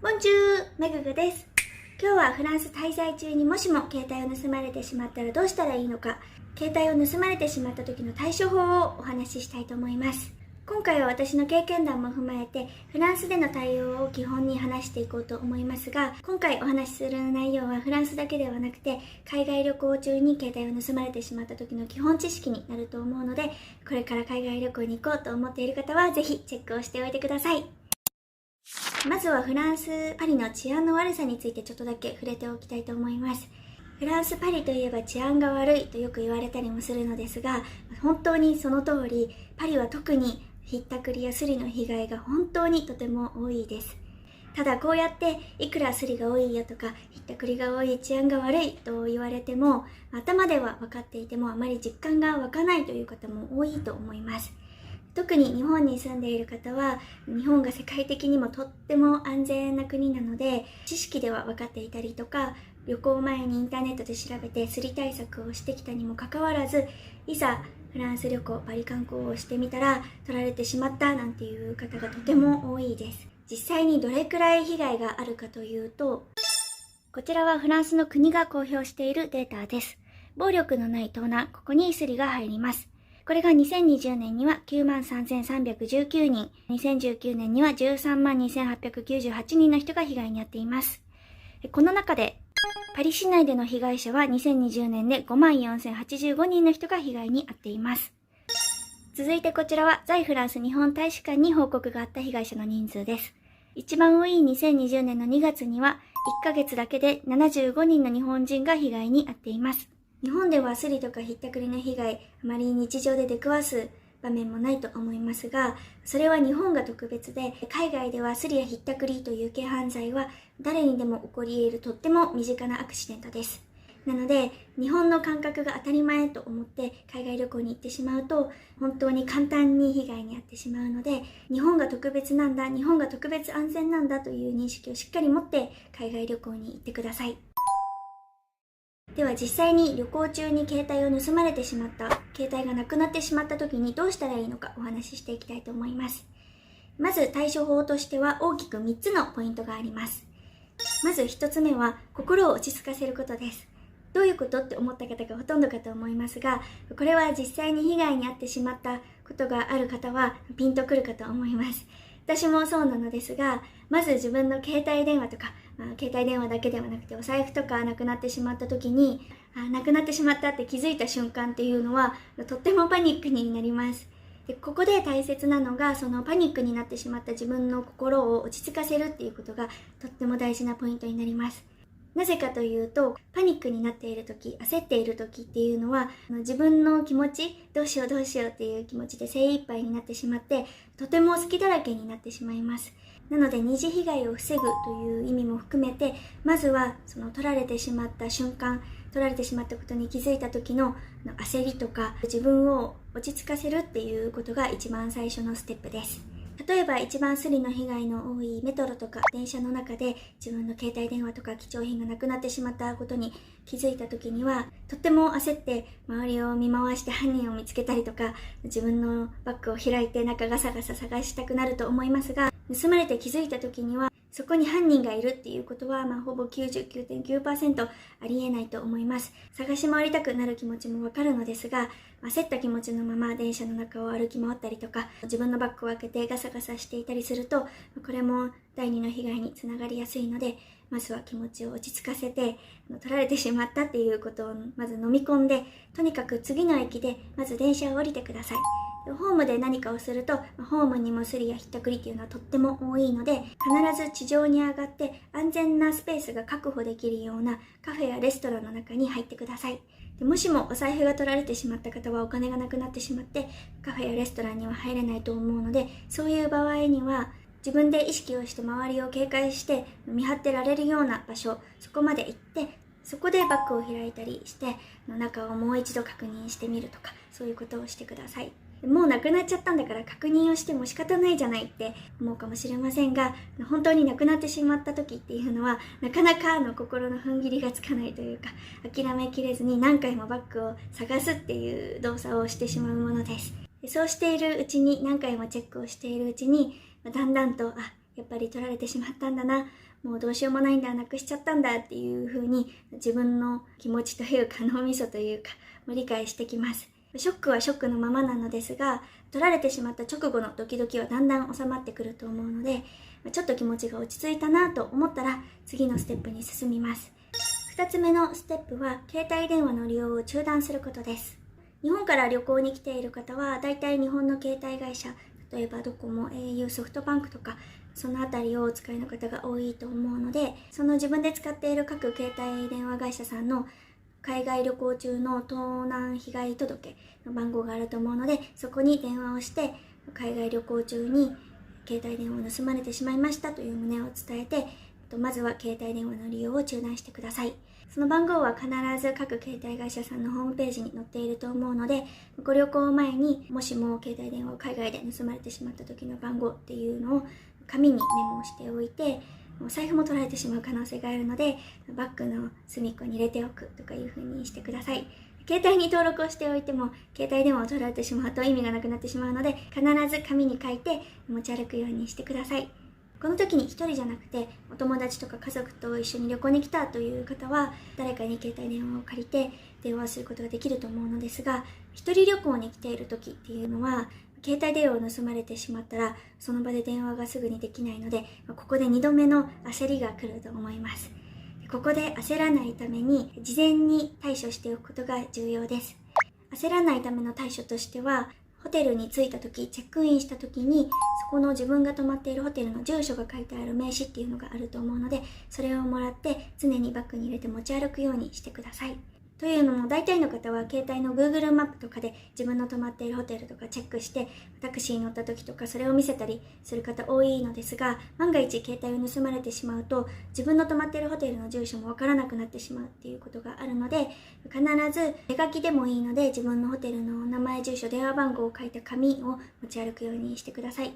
ボンジュー、メググです。今日はフランス滞在中にもしも携帯を盗まれてしまったらどうしたらいいのか、携帯を盗まれてしまった時の対処法をお話ししたいと思います。今回は私の経験談も踏まえてフランスでの対応を基本に話していこうと思いますが、今回お話しする内容はフランスだけではなくて海外旅行中に携帯を盗まれてしまった時の基本知識になると思うので、これから海外旅行に行こうと思っている方はぜひチェックをしておいてください。まずはフランス・パリの治安の悪さについてちょっとだけ触れておきたいと思います。フランス・パリといえば治安が悪いとよく言われたりもするのですが、本当にその通り、パリは特にひったくりやスリの被害が本当にとても多いです。ただこうやっていくらスリが多いよとかひったくりが多い、治安が悪いと言われても、頭では分かっていてもあまり実感が湧かないという方も多いと思います。特に日本に住んでいる方は、日本が世界的にもとっても安全な国なので、知識では分かっていたりとか、旅行前にインターネットで調べてスリ対策をしてきたにもかかわらず、いざフランス旅行、パリ観光をしてみたら取られてしまったなんていう方がとても多いです。実際にどれくらい被害があるかというと、こちらはフランスの国が公表しているデータです。暴力のない盗難、ここにスリが入ります。これが2020年には93,319人、2019年には132,898人の人が被害に遭っています。この中で、パリ市内での被害者は2020年で54,085人の人が被害に遭っています。続いてこちらは在フランス日本大使館に報告があった被害者の人数です。一番多い2020年の2月には1ヶ月だけで75人の日本人が被害に遭っています。日本ではスリとかひったくりの被害、あまり日常で出くわす場面もないと思いますが、それは日本が特別で、海外ではスリやひったくりという軽犯罪は誰にでも起こり得るとっても身近なアクシデントです。なので、日本の感覚が当たり前と思って海外旅行に行ってしまうと、本当に簡単に被害に遭ってしまうので、日本が特別なんだ、日本が特別安全なんだという認識をしっかり持って海外旅行に行ってください。では実際に旅行中に携帯を盗まれてしまった、携帯がなくなってしまった時にどうしたらいいのかお話ししていきたいと思います。まず対処法としては大きく3つのポイントがあります。まず1つ目は心を落ち着かせることです。どういうことって思った方がほとんどかと思いますが、これは実際に被害に遭ってしまったことがある方はピンとくるかと思います。私もそうなのですが、まず自分の携帯電話とか、携帯電話だけではなくてお財布とかなくなってしまった時に、なくなってしまったって気づいた瞬間っていうのはとってもパニックになります。で、ここで大切なのが、そのパニックになってしまった自分の心を落ち着かせるっていうことがとっても大事なポイントになります。なぜかというと、パニックになっている時、焦っている時っていうのは、自分の気持ち、どうしようどうしようっていう気持ちで精一杯になってしまって、とても隙だらけになってしまいます。なので二次被害を防ぐという意味も含めて、まずはその取られてしまった瞬間、取られてしまったことに気づいた時の焦りとか、自分を落ち着かせるっていうことが一番最初のステップです。例えば一番スリの被害の多いメトロとか電車の中で自分の携帯電話とか貴重品がなくなってしまったことに気づいた時には、とっても焦って周りを見回して犯人を見つけたりとか、自分のバッグを開いて中ガサガサ探したくなると思いますが、盗まれて気づいた時にはそこに犯人がいるっていうことは、ほぼ 99.9% ありえないと思います。探し回りたくなる気持ちもわかるのですが、焦った気持ちのまま電車の中を歩き回ったりとか、自分のバッグを開けてガサガサしていたりすると、これも第二の被害につながりやすいので、まずは気持ちを落ち着かせて、取られてしまったっていうことをまず飲み込んで、とにかく次の駅でまず電車を降りてください。ホームで何かをすると、ホームにもスリやひったくりっていうのはとっても多いので、必ず地上に上がって安全なスペースが確保できるようなカフェやレストランの中に入ってください。でもしもお財布が取られてしまった方はお金がなくなってしまってカフェやレストランには入れないと思うので、そういう場合には自分で意識をして周りを警戒して見張ってられるような場所、そこまで行ってそこでバッグを開いたりして中をもう一度確認してみるとか、そういうことをしてください。もうなくなっちゃったんだから確認をしても仕方ないじゃないって思うかもしれませんが、本当になくなってしまった時っていうのはなかなか心の踏ん切りがつかないというか、諦めきれずに何回もバッグを探すっていう動作をしてしまうものです。そうしているうちに、何回もチェックをしているうちにだんだんとやっぱり取られてしまったんだな、もうどうしようもないんだ、なくしちゃったんだっていう風に自分の気持ちというか脳みそというかも理解してきます。ショックはショックのままなのですが、取られてしまった直後のドキドキはだんだん収まってくると思うので、ちょっと気持ちが落ち着いたなと思ったら次のステップに進みます。2つ目のステップは携帯電話の利用を中断することです。日本から旅行に来ている方はだいたい日本の携帯会社、例えばドコモ、au、ソフトバンクとかそのあたりをお使いの方が多いと思うので、その自分で使っている各携帯電話会社さんの海外旅行中の盗難被害届の番号があると思うので、そこに電話をして海外旅行中に携帯電話を盗まれてしまいましたという旨を伝えて、まずは携帯電話の利用を中断してください。その番号は必ず各携帯会社さんのホームページに載っていると思うので、ご旅行前にもしも携帯電話を海外で盗まれてしまった時の番号っていうのを紙にメモしておいて、お財布も取られてしまう可能性があるので、バッグの隅っこに入れておくとかいう風にしてください。携帯に登録をしておいても携帯電話を取られてしまうと意味がなくなってしまうので、必ず紙に書いて持ち歩くようにしてください。この時に一人じゃなくてお友達とか家族と一緒に旅行に来たという方は誰かに携帯電話を借りて電話することができると思うのですが、一人旅行に来ている時っていうのは携帯電話を盗まれてしまったらその場で電話がすぐにできないので、ここで2度目の焦りが来ると思います。ここで焦らないために事前に対処しておくことが重要です。焦らないための対処としては、ホテルに着いた時、チェックインした時にそこの自分が泊まっているホテルの住所が書いてある名刺っていうのがあると思うので、それをもらって常にバッグに入れて持ち歩くようにしてください。というのも大体の方は携帯の Google マップとかで自分の泊まっているホテルとかチェックして、タクシーに乗った時とかそれを見せたりする方多いのですが、万が一携帯を盗まれてしまうと自分の泊まっているホテルの住所もわからなくなってしまうっていうことがあるので、必ず手書きでもいいので自分のホテルの名前、住所、電話番号を書いた紙を持ち歩くようにしてください。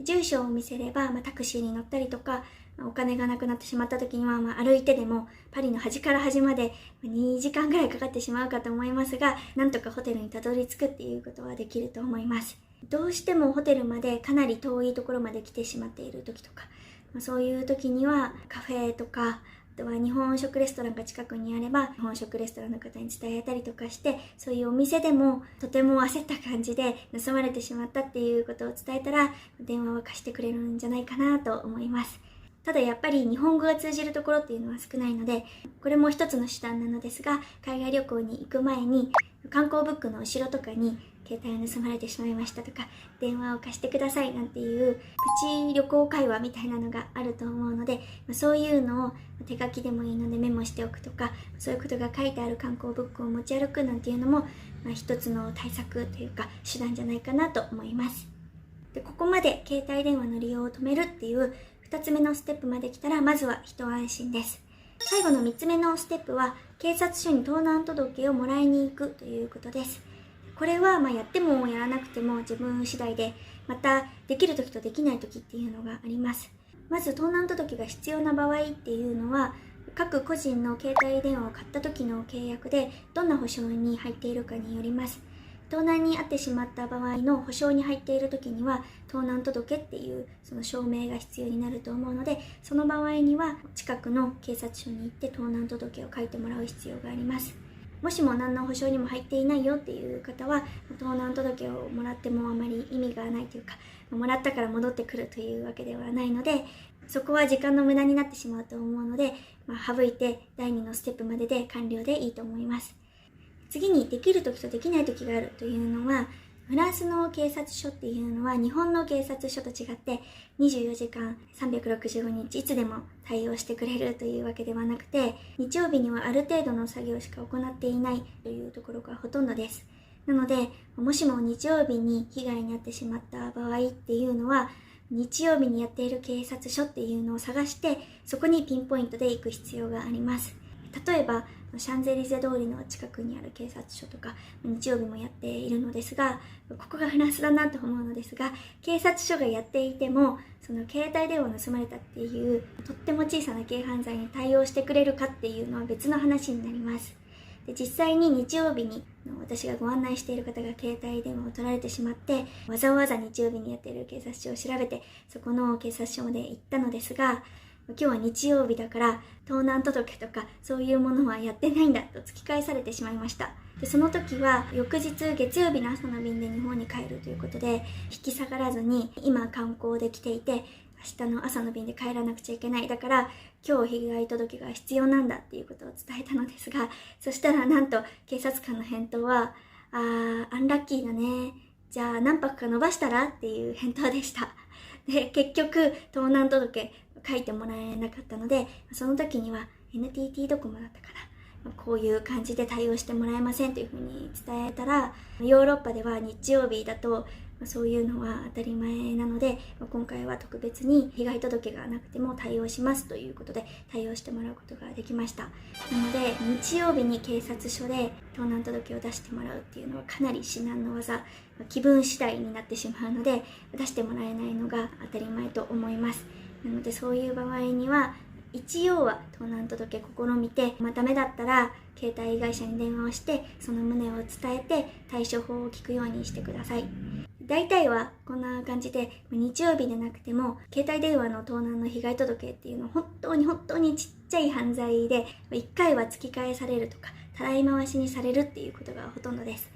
住所を見せれば、タクシーに乗ったりとかお金がなくなってしまった時には、歩いてでもパリの端から端まで2時間ぐらいかかってしまうかと思いますが、なんとかホテルにたどり着くっていうことはできると思います。どうしてもホテルまでかなり遠いところまで来てしまっている時とか、そういう時にはカフェとか、あとは日本食レストランが近くにあれば日本食レストランの方に伝えたりとかして、そういうお店でもとても焦った感じで盗まれてしまったっていうことを伝えたら電話を貸してくれるんじゃないかなと思います。ただやっぱり日本語が通じるところっていうのは少ないので、これも一つの手段なのですが、海外旅行に行く前に観光ブックの後ろとかに携帯を盗まれてしまいましたとか、電話を貸してくださいなんていうプチ旅行会話みたいなのがあると思うので、そういうのを手書きでもいいのでメモしておくとか、そういうことが書いてある観光ブックを持ち歩くなんていうのも、一つの対策というか手段じゃないかなと思います。で、ここまで携帯電話の利用を止めるっていう2つ目のステップまで来たら、まずは一安心です。最後の3つ目のステップは警察署に盗難届をもらいに行くということです。これはやってもやらなくても自分次第で、またできる時とできない時っていうのがあります。まず盗難届が必要な場合っていうのは、各個人の携帯電話を買った時の契約でどんな保証に入っているかによります。盗難に遭ってしまった場合の保証に入っている時には盗難届っていうその証明が必要になると思うので、その場合には近くの警察署に行って盗難届を書いてもらう必要があります。もしも何の保証にも入っていないよっていう方は、盗難届をもらってもあまり意味がないというか、もらったから戻ってくるというわけではないので、そこは時間の無駄になってしまうと思うので、省いて第2のステップまでで完了でいいと思います。次にできる時とできない時があるというのは、フランスの警察署っていうのは日本の警察署と違って24時間365日いつでも対応してくれるというわけではなくて、日曜日にはある程度の作業しか行っていないというところがほとんどです。なので、もしも日曜日に被害に遭ってしまった場合っていうのは、日曜日にやっている警察署っていうのを探して、そこにピンポイントで行く必要があります。例えばシャンゼリゼ通りの近くにある警察署とか日曜日もやっているのですが、ここがフランスだなと思うのですが、警察署がやっていてもその携帯電話を盗まれたっていうとっても小さな軽犯罪に対応してくれるかっていうのは別の話になります。で実際に日曜日に私がご案内している方が携帯電話を取られてしまって、わざわざ日曜日にやっている警察署を調べて、そこの警察署まで行ったのですが、今日は日曜日だから盗難届とかそういうものはやってないんだと突き返されてしまいました。でその時は翌日月曜日の朝の便で日本に帰るということで、引き下がらずに今観光で来ていて、明日の朝の便で帰らなくちゃいけない、だから今日被害届が必要なんだっていうことを伝えたのですが、そしたらなんと警察官の返答は、アンラッキーだね、じゃあ何泊か伸ばしたらっていう返答でした。で結局盗難届書いてもらえなかったので、その時には NTT ドコモだったかな、こういう感じで対応してもらえませんというふうに伝えたら、ヨーロッパでは日曜日だとそういうのは当たり前なので、今回は特別に被害届がなくても対応しますということで対応してもらうことができました。なので日曜日に警察署で盗難届を出してもらうっていうのはかなり至難の技、気分次第になってしまうので出してもらえないのが当たり前と思います。なのでそういう場合には一応は盗難届試みて、ダメだったら携帯会社に電話をしてその旨を伝えて対処法を聞くようにしてください。大体はこんな感じで、日曜日でなくても携帯電話の盗難の被害届っていうのは本当にちっちゃい犯罪で、1回は突き返されるとかたらい回しにされるっていうことがほとんどです。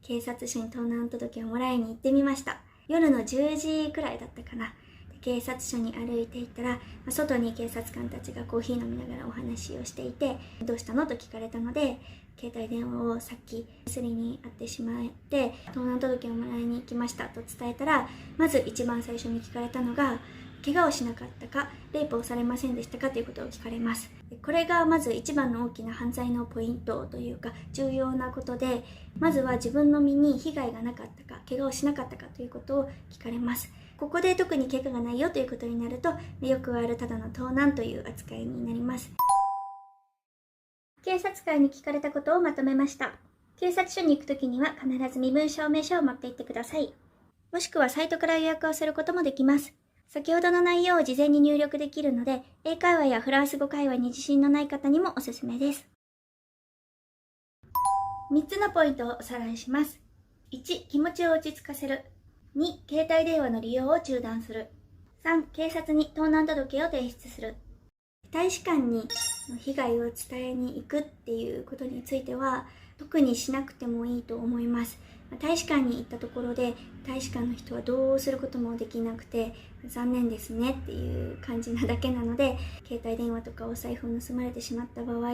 警察署に盗難届をもらいに行ってみました。夜の10時くらいだったかな。警察署に歩いていったら、外に警察官たちがコーヒー飲みながらお話をしていて、どうしたのと聞かれたので、携帯電話をさっきすりに会ってしまって盗難届をもらいに行きましたと伝えたら、まず一番最初に聞かれたのが、怪我をしなかったか、レイプをされませんでしたかということを聞かれます。これがまず一番の大きな犯罪のポイントというか重要なことで、まずは自分の身に被害がなかったか、怪我をしなかったかということを聞かれます。ここで特に怪我がないよということになると、よくあるただの盗難という扱いになります。警察官に聞かれたことをまとめました。警察署に行くときには必ず身分証明書を持って行ってください。もしくはサイトから予約をすることもできます。先ほどの内容を事前に入力できるので、英会話やフランス語会話に自信のない方にもおすすめです。3つのポイントをおさらいします。1、気持ちを落ち着かせる。2、携帯電話の利用を中断する。3、警察に盗難届を提出する。大使館に被害を伝えに行くっていうことについては特にしなくてもいいと思います。大使館に行ったところで大使館の人はどうすることもできなくて残念ですねっていう感じなだけなので、携帯電話とかお財布を盗まれてしまった場合、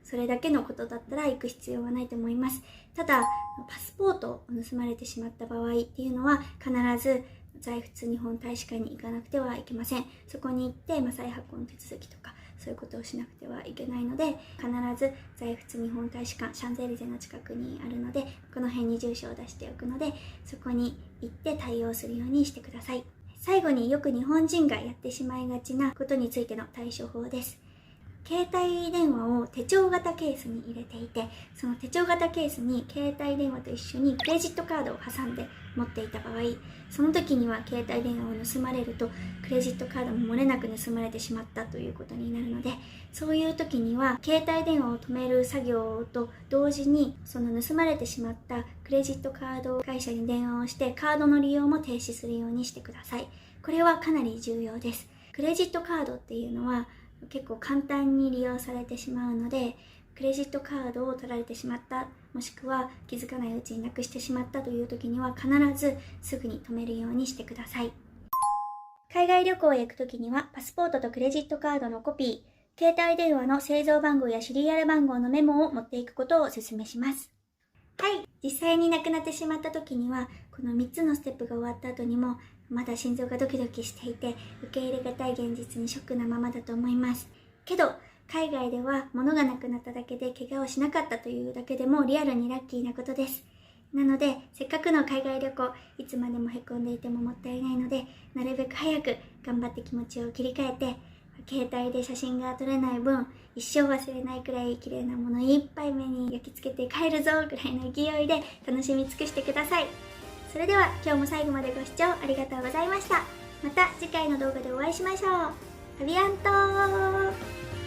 それだけのことだったら行く必要はないと思います。ただパスポートを盗まれてしまった場合っていうのは必ず在仏日本大使館に行かなくてはいけません。そこに行って再発行の手続きとかそういうことをしなくてはいけないので、必ず在仏日本大使館シャンゼリゼの近くにあるので、この辺に住所を出しておくので、そこに行って対応するようにしてください。最後によく日本人がやってしまいがちなことについての対処法です。携帯電話を手帳型ケースに入れていて、その手帳型ケースに携帯電話と一緒にクレジットカードを挟んで持っていた場合、その時には携帯電話を盗まれるとクレジットカードも漏れなく盗まれてしまったということになるので、そういう時には携帯電話を止める作業と同時にその盗まれてしまったクレジットカード会社に電話をしてカードの利用も停止するようにしてください。これはかなり重要です。クレジットカードっていうのは結構簡単に利用されてしまうので、クレジットカードを取られてしまった、もしくは気づかないうちになくしてしまったという時には必ずすぐに止めるようにしてください。海外旅行へ行く時にはパスポートとクレジットカードのコピー、携帯電話の製造番号やシリアル番号のメモを持っていくことをお勧めします。はい、実際に亡くなってしまった時にはこの3つのステップが終わった後にもまだ心臓がドキドキしていて受け入れがたい現実にショックなままだと思います。けど海外では物がなくなっただけで怪我をしなかったというだけでもリアルにラッキーなことです。なのでせっかくの海外旅行、いつまでもへこんでいてももったいないので、なるべく早く頑張って気持ちを切り替えて、携帯で写真が撮れない分一生忘れないくらい綺麗なものいっぱい目に焼き付けて帰るぞくらいの勢いで楽しみ尽くしてください。それでは今日も最後までご視聴ありがとうございました。また次回の動画でお会いしましょう。アビアントー。